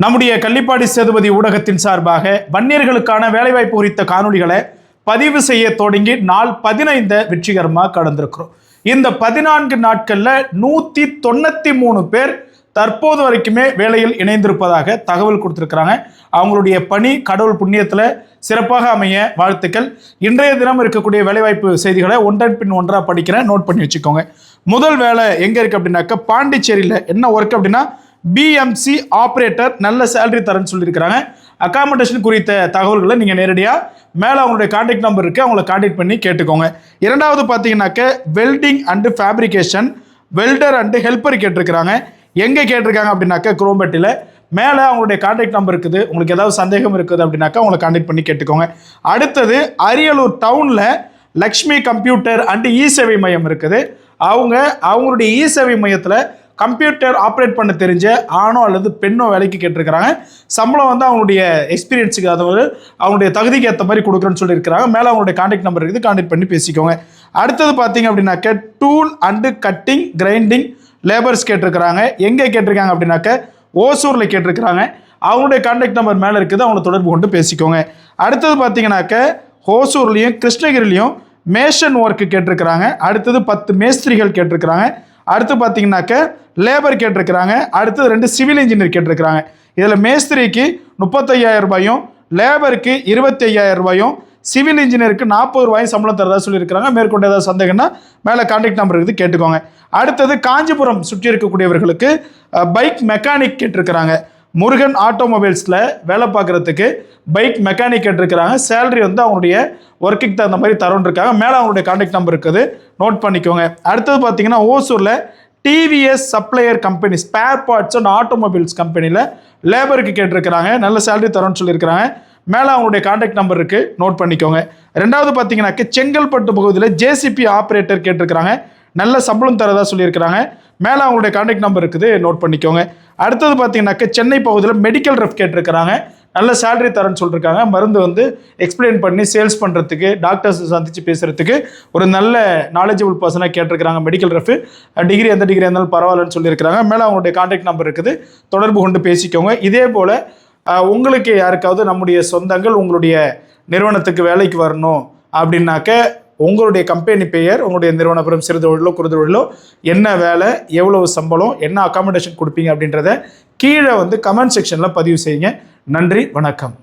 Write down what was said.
நம்முடைய கள்ளிப்பாடி சேதுபதி ஊடகத்தின் சார்பாக வன்னியர்களுக்கான வேலைவாய்ப்பு குறித்த காணொலிகளை பதிவு செய்ய தொடங்கி நாள் 15 வெற்றிகரமாக கடந்திருக்கிறோம். இந்த 14 நாட்கள்ல 193 பேர் தற்போது வரைக்குமே வேலையில் இணைந்திருப்பதாக தகவல் கொடுத்திருக்கிறாங்க. அவங்களுடைய பணி கடவுள் புண்ணியத்தில் சிறப்பாக அமைய வாழ்த்துக்கள். இன்றைய தினம் இருக்கக்கூடிய வேலைவாய்ப்பு செய்திகளை ஒன்றன் பின் ஒன்றா படிக்கிறேன், நோட் பண்ணி வச்சுக்கோங்க. முதல் வேலை எங்கே இருக்குது அப்படின்னாக்கா பாண்டிச்சேரியில் என்ன ஒர்க் அப்படின்னா பிஎம்சி ஆப்ரேட்டர், நல்ல சேலரி தரேன்னு சொல்லியிருக்கிறாங்க. அகாமடேஷன் குறித்த தகவல்களை நீங்கள் நேரடியாக மேலே அவங்களுடைய கான்டாக்ட் நம்பர் இருக்குது, அவங்கள கான்டாக்ட் பண்ணி கேட்டுக்கோங்க. இரண்டாவது பார்த்தீங்கன்னாக்க welding and fabrication, welder and helper கேட்டிருக்கிறாங்க. எங்கே கேட்டிருக்காங்க அப்படின்னாக்கா குரோம்பேட்டில். மேலே அவங்களுடைய கான்டாக்ட் நம்பர் இருக்குது. உங்களுக்கு ஏதாவது சந்தேகம் இருக்குது அப்படின்னாக்கா அவங்களை கான்டாக்ட் பண்ணி கேட்டுக்கோங்க. அடுத்தது அரியலூர் டவுனில் லக்ஷ்மி கம்ப்யூட்டர் அண்டு இ சேவை மையம் இருக்குது. அவங்களுடைய இ சேவை மையத்தில் கம்ப்யூட்டர் ஆப்ரேட் பண்ண தெரிஞ்ச ஆணோ அல்லது பெண்ணோ வேலைக்கு கேட்டிருக்கிறாங்க. சம்பளம் வந்து அவங்களுடைய எக்ஸ்பீரியன்ஸுக்கு, அதாவது அவங்களுடைய தகுதிக்கு ஏற்ற மாதிரி கொடுக்குறேன்னு சொல்லியிருக்கிறாங்க. மேலே அவங்களுடைய கான்டாக்ட் நம்பர் இருக்குது, கான்டாக்ட் பண்ணி பேசிக்கோங்க. அடுத்தது பார்த்தீங்க அப்படின்னாக்க tool and cutting grinding labours கேட்டிருக்கிறாங்க. எங்கே கேட்டிருக்காங்க அப்படின்னாக்க ஓசூரில் கேட்டிருக்கிறாங்க. அவங்களுடைய கான்டாக்ட் நம்பர் மேலே இருக்குது, அவங்கள தொடர்பு கொண்டு பேசிக்கோங்க. அடுத்தது பார்த்தீங்கன்னாக்க ஓசூர்லேயும் கிருஷ்ணகிரிலையும் மேஷன் ஒர்க்கு கேட்டிருக்கிறாங்க. அடுத்தது 10 மேஸ்திரிகள் கேட்டிருக்கிறாங்க. அடுத்து பார்த்தீங்கன்னாக்க லேபர் கேட்டிருக்கிறாங்க. அடுத்தது 2 சிவில் இன்ஜினியர் கேட்டிருக்கிறாங்க. இதில் மேஸ்திரிக்கு 35,000 ரூபாயும், லேபருக்கு 25,000 ரூபாயும், சிவில் இன்ஜினியருக்கு 40 ரூபாயும் சம்பளம் தரதா சொல்லியிருக்கிறாங்க. மேற்கொண்டு ஏதாவது சந்தேகம்னா மேலே கான்டாக்ட் நம்பர் இருக்குது, கேட்டுக்கோங்க. அடுத்தது காஞ்சிபுரம் சுற்றி இருக்கக்கூடியவர்களுக்கு பைக் மெக்கானிக் கேட்டிருக்கிறாங்க. முருகன் ஆட்டோமொபைல்ஸில் வேலை பார்க்குறதுக்கு பைக் மெக்கானிக் கேட்டிருக்கிறாங்க. சேலரி வந்து அவங்களுடைய ஒர்க்குக்கு தகுந்த மாதிரி தரோன்னு இருக்காங்க. மேலே அவங்களுடைய கான்டாக்ட் நம்பர் இருக்குது, நோட் பண்ணிக்கோங்க. அடுத்தது பார்த்தீங்கன்னா ஓசூரில் TVS supplier company, spare parts and automobiles கம்பெனியில் லேபருக்கு கேட்டிருக்கிறாங்க. நல்ல சேலரி தரோன்னு சொல்லியிருக்கிறாங்க. மேலே அவங்களுடைய கான்டாக்ட் நம்பர் இருக்குது, நோட் பண்ணிக்கோங்க. ரெண்டாவது பார்த்தீங்கன்னாக்க செங்கல்பட்டு பகுதியில் ஜேசிபி ஆப்ரேட்டர் கேட்டிருக்கிறாங்க. நல்ல சம்பளம் தரதா சொல்லியிருக்கிறாங்க. மேலே அவங்களுடைய கான்டாக்ட் நம்பர் இருக்குது, நோட் பண்ணிக்கோங்க. அடுத்தது பார்த்தீங்கன்னாக்க சென்னை பகுதியில் மெடிக்கல் ரெஃப் கேட்டிருக்கிறாங்க. நல்ல சேலரி தரேன்னு சொல்லியிருக்காங்க. மருந்து வந்து எக்ஸ்பிளைன் பண்ணி சேல்ஸ் பண்ணுறதுக்கு, டாக்டர்ஸ் சந்தித்து பேசுகிறதுக்கு ஒரு நல்ல நாலேஜபிள் பர்சனாக கேட்டிருக்கிறாங்க. மெடிக்கல் ரெஃப் டிகிரி, எந்த டிகிரி இருந்தாலும் பரவாயில்லன்னு சொல்லியிருக்கிறாங்க. மேலே அவங்களுடைய கான்டாக்ட் நம்பர் இருக்குது, தொடர்பு கொண்டு பேசிக்கோங்க. இதே போல் உங்களுக்கு யாருக்காவது நம்முடைய சொந்தங்கள் உங்களுடைய நிறுவனத்துக்கு வேலைக்கு வரணும் அப்படின்னாக்க உங்களுடைய கம்பெனி பெயர், உங்களுடைய நிறுவனப்புறம் சிறு தொழிலோ குறுதொழிலோ, என்ன வேலை, எவ்வளவு சம்பளம், என்ன அகாமடேஷன் கொடுப்பீங்க அப்படின்றத கீழே வந்து கமெண்ட் செக்ஷனில் பதிவு செய்யுங்க. நன்றி, வணக்கம்.